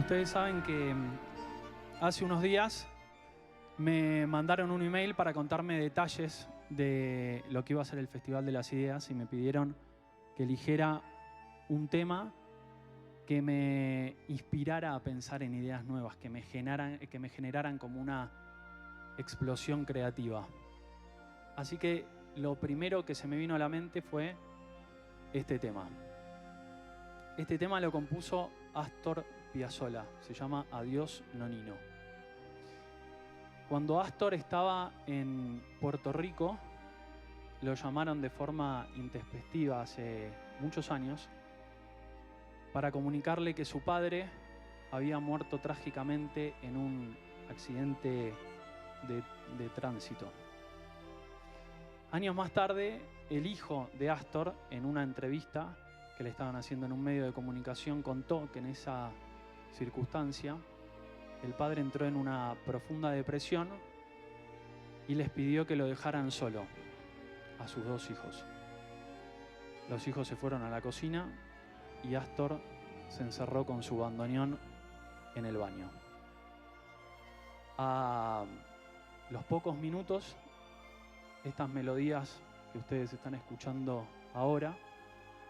Ustedes saben que hace unos días me mandaron un email para contarme detalles de lo que iba a ser el Festival de las Ideas y me pidieron que eligiera un tema que me inspirara a pensar en ideas nuevas, que me generaran como una explosión creativa. Así que lo primero que se me vino a la mente fue este tema. Este tema lo compuso Astor Piazzolla, se llama Adiós Nonino. Cuando Astor estaba en Puerto Rico, lo llamaron de forma intempestiva hace muchos años para comunicarle que su padre había muerto trágicamente en un accidente de tránsito. Años más tarde, el hijo de Astor, en una entrevista que le estaban haciendo en un medio de comunicación, contó que en esa circunstancia el padre entró en una profunda depresión y les pidió que lo dejaran solo a sus dos hijos. Los hijos se fueron a la cocina y Astor se encerró con su bandoneón en el baño. A los pocos minutos, estas melodías que ustedes están escuchando ahora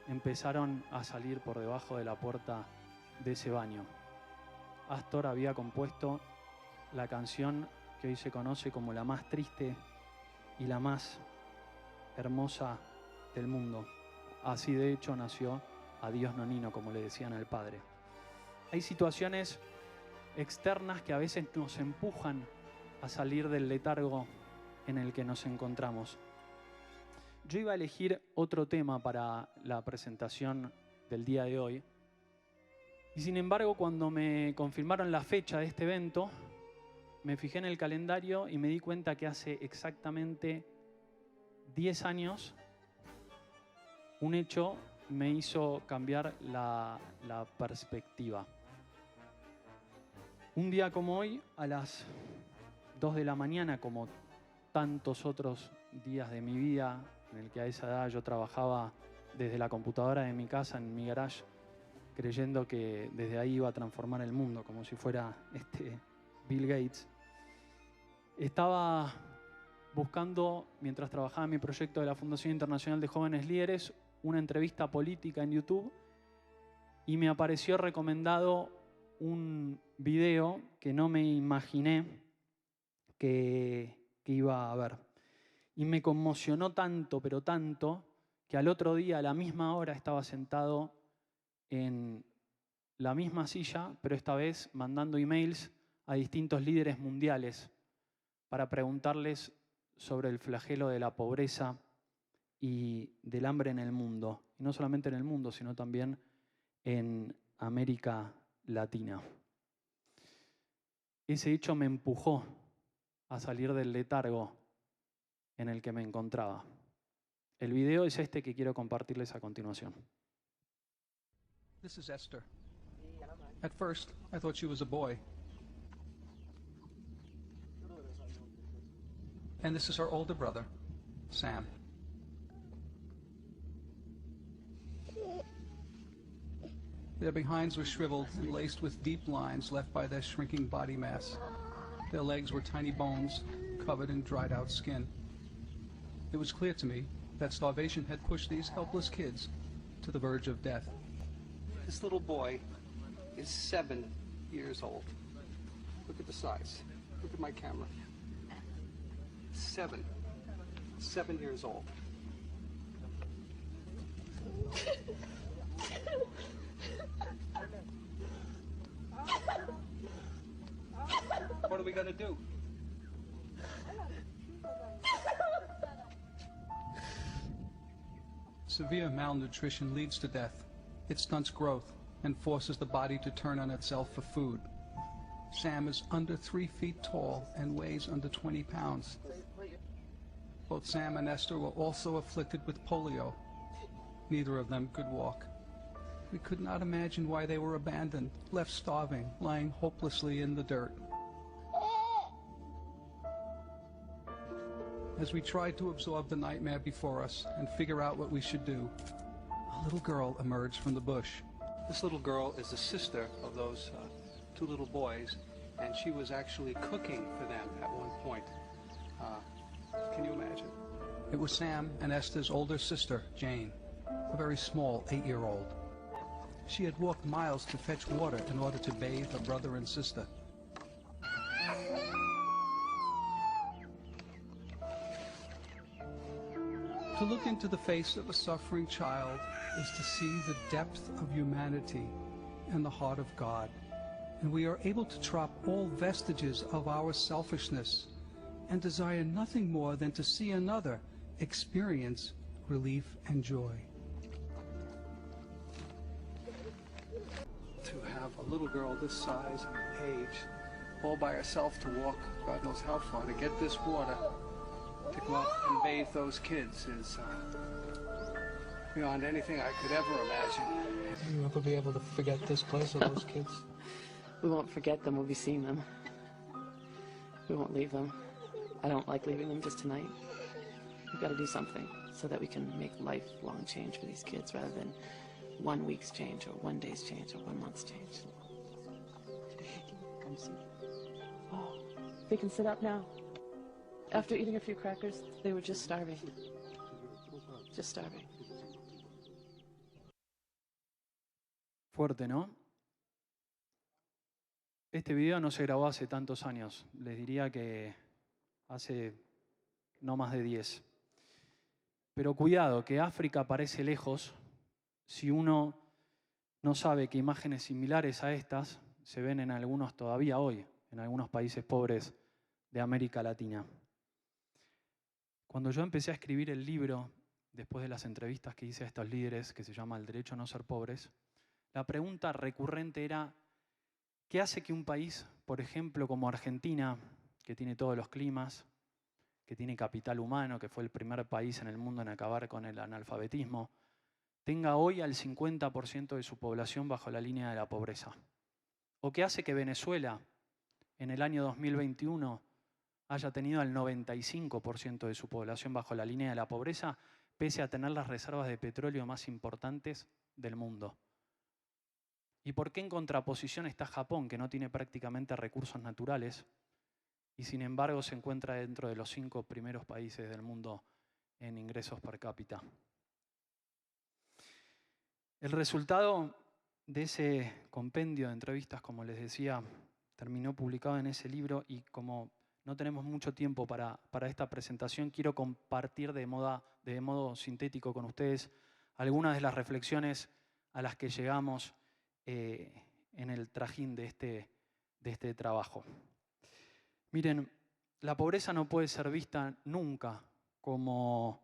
empezaron a salir por debajo de la puerta de ese baño. Astor había compuesto la canción que hoy se conoce como la más triste y la más hermosa del mundo. Así de hecho nació Adiós Nonino, como le decían al padre. Hay situaciones externas que a veces nos empujan a salir del letargo en el que nos encontramos. Yo iba a elegir otro tema para la presentación del día de hoy. Y sin embargo, cuando me confirmaron la fecha de este evento, me fijé en el calendario y me di cuenta que hace exactamente 10 años un hecho me hizo cambiar la perspectiva. Un día como hoy, a las 2 de la mañana, como tantos otros días de mi vida, en el que a esa edad yo trabajaba desde la computadora de mi casa, en mi garage, creyendo que desde ahí iba a transformar el mundo, como si fuera Bill Gates. Estaba buscando, mientras trabajaba en mi proyecto de la Fundación Internacional de Jóvenes Líderes, una entrevista política en YouTube y me apareció recomendado un video que no me imaginé que iba a ver. Y me conmocionó tanto, pero tanto, que al otro día, a la misma hora, estaba sentado en la misma silla, pero esta vez mandando emails a distintos líderes mundiales para preguntarles sobre el flagelo de la pobreza y del hambre en el mundo. Y no solamente en el mundo, sino también en América Latina. Ese hecho me empujó a salir del letargo en el que me encontraba. El video es este que quiero compartirles a continuación. This is Esther. At first, I thought she was a boy. And this is her older brother, Sam. Their behinds were shriveled and laced with deep lines left by their shrinking body mass. Their legs were tiny bones, covered in dried-out skin. It was clear to me that starvation had pushed these helpless kids to the verge of death. This little boy is 7 years old. Look at the size. Look at my camera. 7 years old. What are we gonna do? Severe malnutrition leads to death. It stunts growth and forces the body to turn on itself for food. Sam is under 3 feet tall and weighs under 20 pounds. Both Sam and Esther were also afflicted with polio. Neither of them could walk. We could not imagine why they were abandoned, left starving, lying hopelessly in the dirt. As we tried to absorb the nightmare before us and figure out what we should do, a little girl emerged from the bush. This little girl is the sister of those two little boys, and she was actually cooking for them at one point. Can you imagine? It was Sam and Esther's older sister, Jane, a very small 8-year-old. She had walked miles to fetch water in order to bathe her brother and sister. To look into the face of a suffering child is to see the depth of humanity and the heart of God. And we are able to drop all vestiges of our selfishness and desire nothing more than to see another experience relief and joy. To have a little girl this size and age all by herself to walk God knows how far to get this water to go out and bathe those kids is beyond anything I could ever imagine. Will you ever be able to forget this place or those kids? We won't forget them, we'll be seeing them. We won't leave them. I don't like leaving them just tonight. We've got to do something so that we can make lifelong change for these kids rather than 1 week's change or 1 day's change or 1 month's change. Come see. Oh, they can sit up now. After eating a few crackers, they were just starving. Just starving. Fuerte, ¿no? Este video no se grabó hace tantos años. Les diría que hace no más de 10. Pero cuidado, que África parece lejos si uno no sabe que imágenes similares a estas se ven en algunos todavía hoy, en algunos países pobres de América Latina. Cuando yo empecé a escribir el libro, después de las entrevistas que hice a estos líderes, que se llama El derecho a no ser pobres, la pregunta recurrente era: ¿qué hace que un país, por ejemplo, como Argentina, que tiene todos los climas, que tiene capital humano, que fue el primer país en el mundo en acabar con el analfabetismo, tenga hoy al 50% de su población bajo la línea de la pobreza? ¿O qué hace que Venezuela, en el año 2021, haya tenido al 95% de su población bajo la línea de la pobreza, pese a tener las reservas de petróleo más importantes del mundo? ¿Y por qué en contraposición está Japón, que no tiene prácticamente recursos naturales y sin embargo se encuentra dentro de los 5 primeros países del mundo en ingresos per cápita? El resultado de ese compendio de entrevistas, como les decía, terminó publicado en ese libro, y como no tenemos mucho tiempo para esta presentación, quiero compartir de modo sintético con ustedes algunas de las reflexiones a las que llegamos en el trajín de este trabajo. Miren, la pobreza no puede ser vista nunca como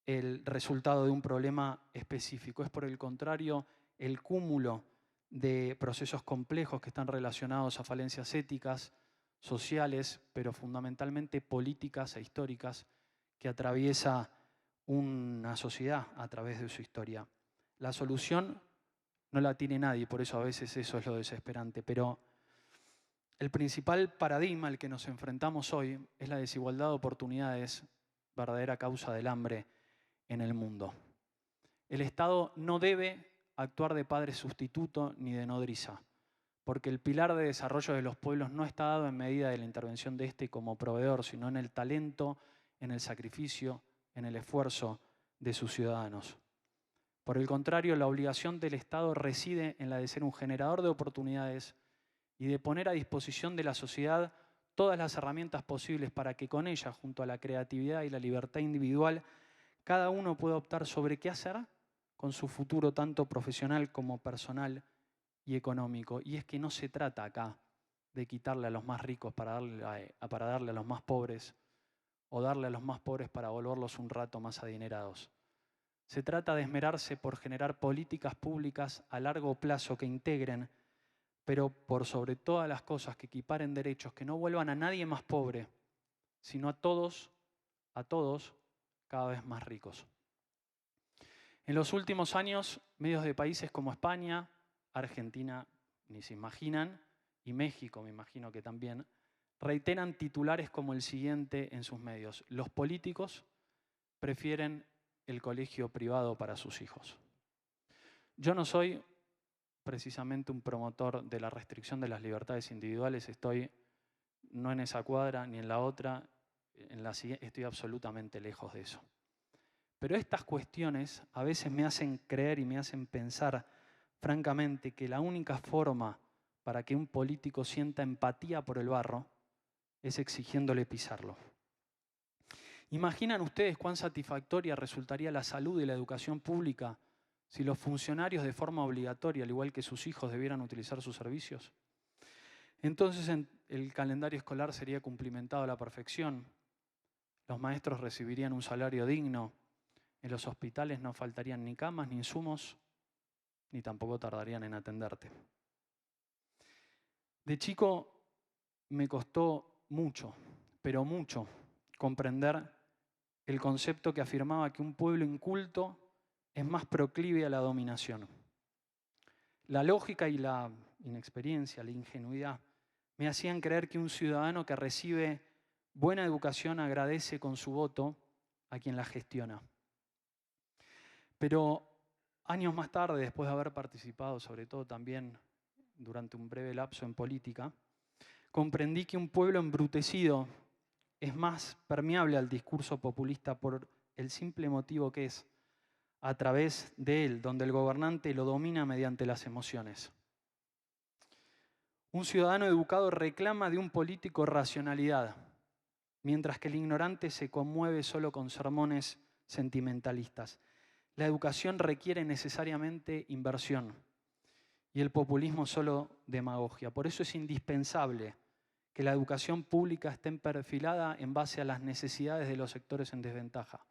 el resultado de un problema específico. Es, por el contrario, el cúmulo de procesos complejos que están relacionados a falencias éticas, sociales, pero fundamentalmente políticas e históricas, que atraviesa una sociedad a través de su historia. La solución no la tiene nadie, por eso a veces eso es lo desesperante, pero el principal paradigma al que nos enfrentamos hoy es la desigualdad de oportunidades, verdadera causa del hambre en el mundo. El Estado no debe actuar de padre sustituto ni de nodriza, porque el pilar de desarrollo de los pueblos no está dado en medida de la intervención de este como proveedor, sino en el talento, en el sacrificio, en el esfuerzo de sus ciudadanos. Por el contrario, la obligación del Estado reside en la de ser un generador de oportunidades y de poner a disposición de la sociedad todas las herramientas posibles para que con ellas, junto a la creatividad y la libertad individual, cada uno pueda optar sobre qué hacer con su futuro, tanto profesional como personal y económico. Y es que no se trata acá de quitarle a los más ricos para darle a los más pobres, o darle a los más pobres para volverlos un rato más adinerados. Se trata de esmerarse por generar políticas públicas a largo plazo que integren, pero por sobre todas las cosas que equiparen derechos, que no vuelvan a nadie más pobre, sino a todos, cada vez más ricos. En los últimos años, medios de países como España, Argentina, ni se imaginan, y México, me imagino que también, reiteran titulares como el siguiente en sus medios: los políticos prefieren el colegio privado para sus hijos. Yo no soy precisamente un promotor de la restricción de las libertades individuales. Estoy no en esa cuadra ni en la otra, en la siguiente estoy absolutamente lejos de eso. Pero estas cuestiones a veces me hacen creer y me hacen pensar francamente que la única forma para que un político sienta empatía por el barro es exigiéndole pisarlo. ¿Imaginan ustedes cuán satisfactoria resultaría la salud y la educación pública si los funcionarios de forma obligatoria, al igual que sus hijos, debieran utilizar sus servicios? Entonces el calendario escolar sería cumplimentado a la perfección, los maestros recibirían un salario digno, en los hospitales no faltarían ni camas, ni insumos, ni tampoco tardarían en atenderte. De chico me costó mucho, pero mucho, comprender el concepto que afirmaba que un pueblo inculto es más proclive a la dominación. La lógica y la inexperiencia, la ingenuidad, me hacían creer que un ciudadano que recibe buena educación agradece con su voto a quien la gestiona. Pero años más tarde, después de haber participado, sobre todo también durante un breve lapso en política, comprendí que un pueblo embrutecido es más permeable al discurso populista por el simple motivo que es a través de él, donde el gobernante lo domina mediante las emociones. Un ciudadano educado reclama de un político racionalidad, mientras que el ignorante se conmueve solo con sermones sentimentalistas. La educación requiere necesariamente inversión y el populismo solo demagogia. Por eso es indispensable que la educación pública esté perfilada en base a las necesidades de los sectores en desventaja.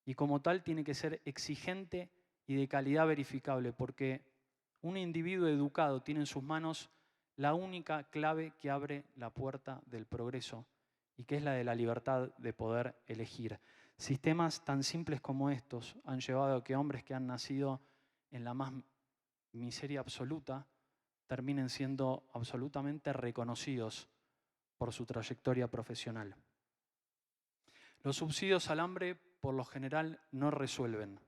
Y como tal tiene que ser exigente y de calidad verificable, porque un individuo educado tiene en sus manos la única clave que abre la puerta del progreso y que es la de la libertad de poder elegir. Sistemas tan simples como estos han llevado a que hombres que han nacido en la más miseria absoluta terminen siendo absolutamente reconocidos por su trayectoria profesional. Los subsidios al hambre, por lo general, no resuelven,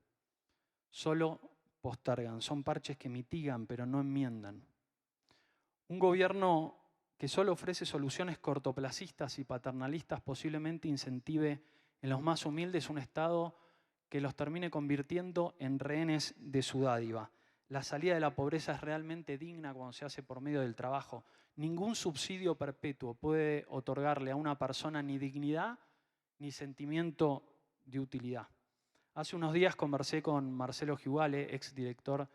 solo postergan. Son parches que mitigan, pero no enmiendan. Un gobierno que solo ofrece soluciones cortoplacistas y paternalistas posiblemente incentive en los más humildes un Estado que los termine convirtiendo en rehenes de su dádiva. La salida de la pobreza es realmente digna cuando se hace por medio del trabajo. Ningún subsidio perpetuo puede otorgarle a una persona ni dignidad ni sentimiento de utilidad. Hace unos días conversé con Marcelo Giuvale, exdirector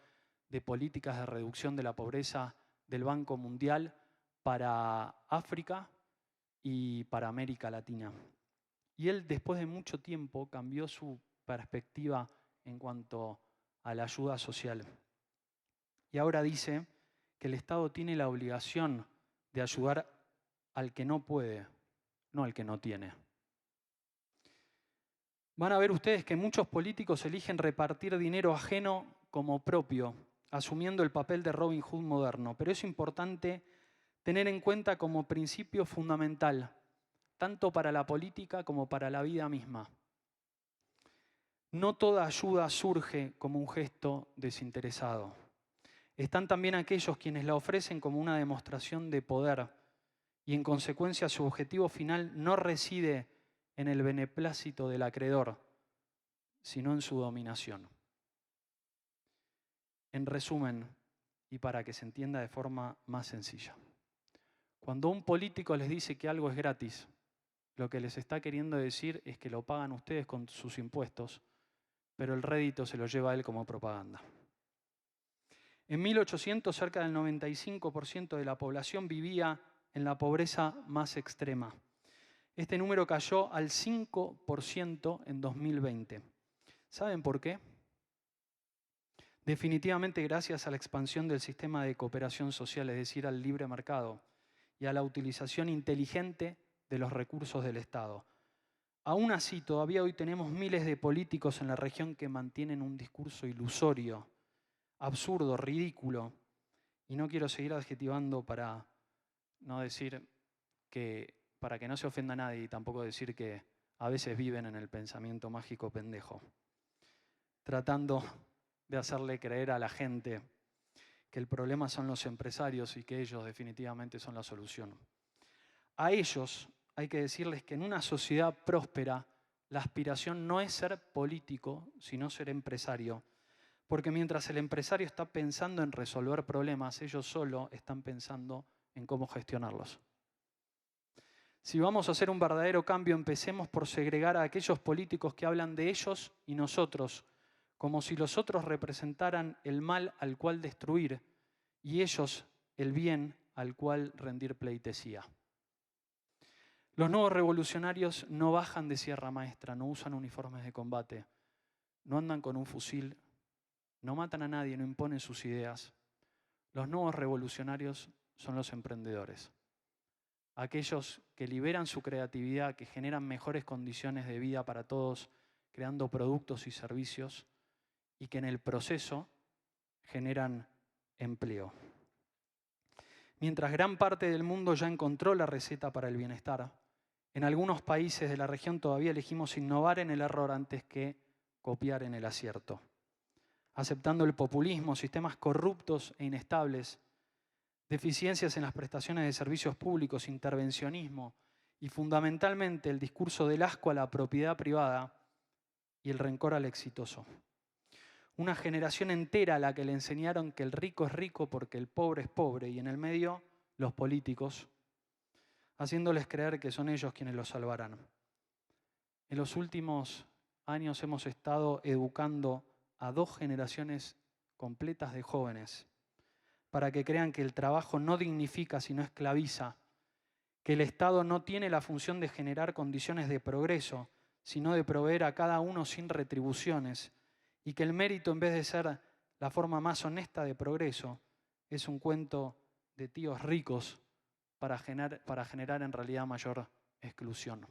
de políticas de reducción de la pobreza del Banco Mundial para África y para América Latina. Y él, después de mucho tiempo, cambió su perspectiva en cuanto a la ayuda social. Y ahora dice que el Estado tiene la obligación de ayudar al que no puede, no al que no tiene. Van a ver ustedes que muchos políticos eligen repartir dinero ajeno como propio, asumiendo el papel de Robin Hood moderno. Pero es importante tener en cuenta como principio fundamental, tanto para la política como para la vida misma. No toda ayuda surge como un gesto desinteresado. Están también aquellos quienes la ofrecen como una demostración de poder y en consecuencia su objetivo final no reside en el beneplácito del acreedor, sino en su dominación. En resumen, y para que se entienda de forma más sencilla, cuando un político les dice que algo es gratis, lo que les está queriendo decir es que lo pagan ustedes con sus impuestos, pero el rédito se lo lleva a él como propaganda. En 1800, cerca del 95% de la población vivía en la pobreza más extrema. Este número cayó al 5% en 2020. ¿Saben por qué? Definitivamente gracias a la expansión del sistema de cooperación social, es decir, al libre mercado y a la utilización inteligente de los recursos del Estado. Aún así, todavía hoy tenemos miles de políticos en la región que mantienen un discurso ilusorio, absurdo, ridículo, y no quiero seguir adjetivando para no decir que, para que no se ofenda a nadie y tampoco decir que a veces viven en el pensamiento mágico pendejo, tratando de hacerle creer a la gente que el problema son los empresarios y que ellos definitivamente son la solución. A ellos hay que decirles que en una sociedad próspera la aspiración no es ser político, sino ser empresario. Porque mientras el empresario está pensando en resolver problemas, ellos solo están pensando en cómo gestionarlos. Si vamos a hacer un verdadero cambio, empecemos por segregar a aquellos políticos que hablan de ellos y nosotros, como si los otros representaran el mal al cual destruir y ellos el bien al cual rendir pleitesía. Los nuevos revolucionarios no bajan de Sierra Maestra, no usan uniformes de combate, no andan con un fusil, no matan a nadie, no imponen sus ideas. Los nuevos revolucionarios son los emprendedores. Aquellos que liberan su creatividad, que generan mejores condiciones de vida para todos, creando productos y servicios, y que en el proceso generan empleo. Mientras gran parte del mundo ya encontró la receta para el bienestar, en algunos países de la región todavía elegimos innovar en el error antes que copiar en el acierto. Aceptando el populismo, sistemas corruptos e inestables, deficiencias en las prestaciones de servicios públicos, intervencionismo y fundamentalmente el discurso del asco a la propiedad privada y el rencor al exitoso. Una generación entera a la que le enseñaron que el rico es rico porque el pobre es pobre y en el medio los políticos, haciéndoles creer que son ellos quienes los salvarán. En los últimos años hemos estado educando a 2 generaciones completas de jóvenes para que crean que el trabajo no dignifica sino esclaviza, que el Estado no tiene la función de generar condiciones de progreso, sino de proveer a cada uno sin retribuciones, y que el mérito, en vez de ser la forma más honesta de progreso, es un cuento de tíos ricos para generar en realidad mayor exclusión.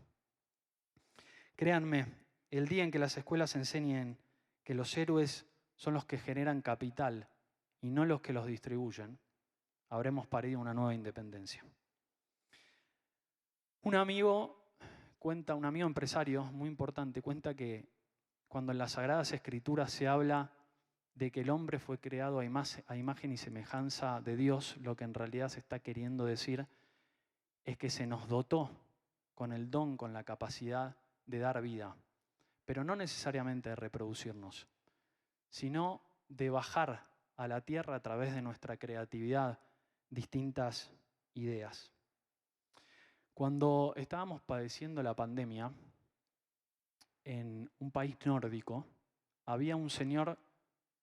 Créanme, el día en que las escuelas enseñen que los héroes son los que generan capital y no los que los distribuyen, habremos parido una nueva independencia. Un amigo empresario muy importante, cuenta que cuando en las Sagradas Escrituras se habla de que el hombre fue creado a imagen y semejanza de Dios, lo que en realidad se está queriendo decir es que se nos dotó con el don, con la capacidad de dar vida, pero no necesariamente de reproducirnos, sino de bajar a la tierra a través de nuestra creatividad distintas ideas. Cuando estábamos padeciendo la pandemia, en un país nórdico, había un señor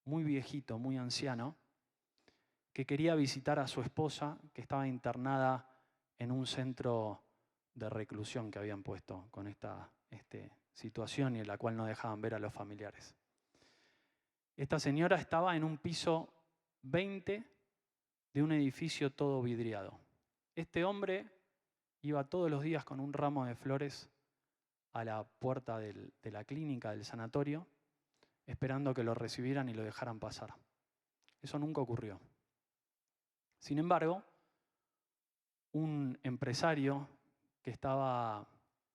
muy viejito, muy anciano, que quería visitar a su esposa, que estaba internada en un centro de reclusión que habían puesto con esta situación y en la cual no dejaban ver a los familiares. Esta señora estaba en un piso 20 de un edificio todo vidriado. Este hombre iba todos los días con un ramo de flores a la puerta de la clínica, del sanatorio, esperando que lo recibieran y lo dejaran pasar. Eso nunca ocurrió. Sin embargo, un empresario que estaba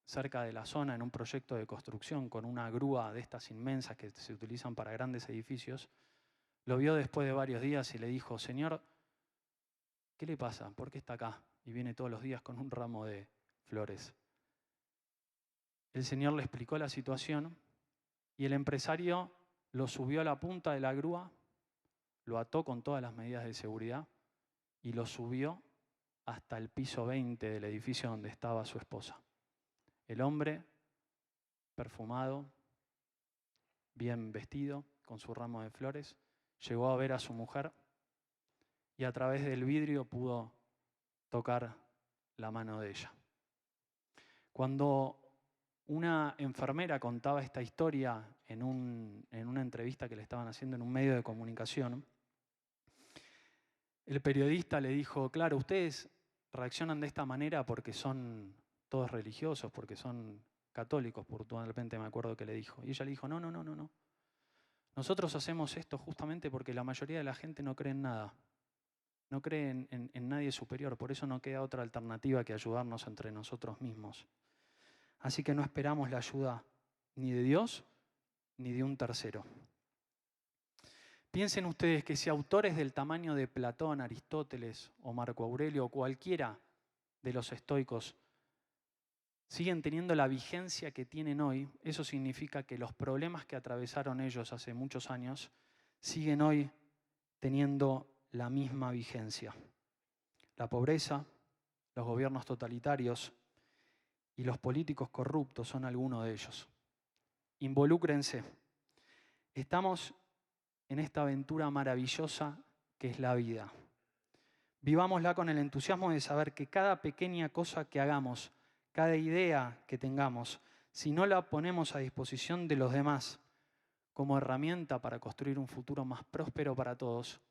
cerca de la zona en un proyecto de construcción con una grúa de estas inmensas que se utilizan para grandes edificios, lo vio después de varios días y le dijo: señor, ¿qué le pasa? ¿Por qué está acá? Y viene todos los días con un ramo de flores. El señor le explicó la situación y el empresario lo subió a la punta de la grúa, lo ató con todas las medidas de seguridad y lo subió hasta el piso 20 del edificio donde estaba su esposa. El hombre, perfumado, bien vestido, con su ramo de flores, llegó a ver a su mujer y a través del vidrio pudo tocar la mano de ella. Cuando una enfermera contaba esta historia en una entrevista que le estaban haciendo en un medio de comunicación, el periodista le dijo: claro, ustedes reaccionan de esta manera porque son todos religiosos, porque son católicos, puntualmente me acuerdo que le dijo. Y ella le dijo: no. Nosotros hacemos esto justamente porque la mayoría de la gente no cree en nada. No cree en nadie superior. Por eso no queda otra alternativa que ayudarnos entre nosotros mismos. Así que no esperamos la ayuda ni de Dios ni de un tercero. Piensen ustedes que si autores del tamaño de Platón, Aristóteles o Marco Aurelio o cualquiera de los estoicos siguen teniendo la vigencia que tienen hoy, eso significa que los problemas que atravesaron ellos hace muchos años siguen hoy teniendo la misma vigencia. La pobreza, los gobiernos totalitarios y los políticos corruptos son algunos de ellos. Involúcrense. Estamos en esta aventura maravillosa que es la vida. Vivámosla con el entusiasmo de saber que cada pequeña cosa que hagamos, cada idea que tengamos, si no la ponemos a disposición de los demás como herramienta para construir un futuro más próspero para todos,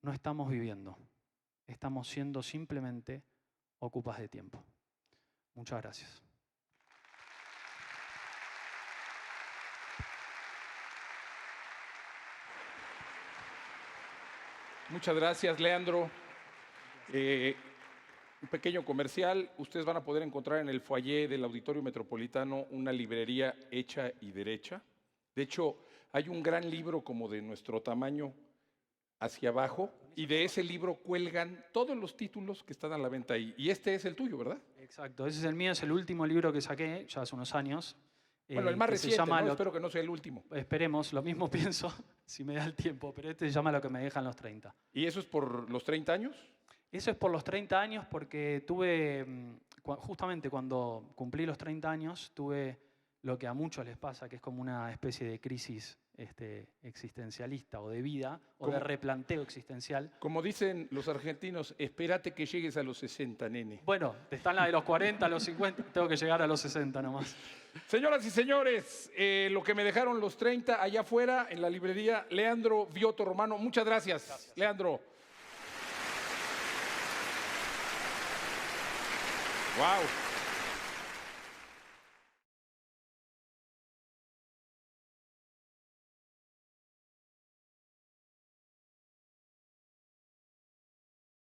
no estamos viviendo. Estamos siendo simplemente ocupas de tiempo. Muchas gracias. Muchas gracias, Leandro. Un pequeño comercial. Ustedes van a poder encontrar en el foyer del Auditorio Metropolitano una librería hecha y derecha. De hecho, hay un gran libro como de nuestro tamaño hacia abajo y de ese libro cuelgan todos los títulos que están a la venta ahí. Y este es el tuyo, ¿verdad? Exacto, ese es el mío, es el último libro que saqué ya hace unos años. Bueno, el más que se reciente, llama ¿no? Espero que no sea el último. Esperemos, lo mismo pienso, si me da el tiempo, pero este se llama Lo que me dejan los 30. ¿Y eso es por los 30 años? Eso es por los 30 años porque tuve, justamente cuando cumplí los 30 años, tuve lo que a muchos les pasa, que es como una especie de crisis existencialista o de vida, o de replanteo existencial. Como dicen los argentinos, espérate que llegues a los 60, nene. Bueno, están la de los 40, los 50, tengo que llegar a los 60 nomás. Señoras y señores, lo que me dejaron los 30 allá afuera en la librería Leandro Vioto Romano. Muchas gracias. Leandro. Wow.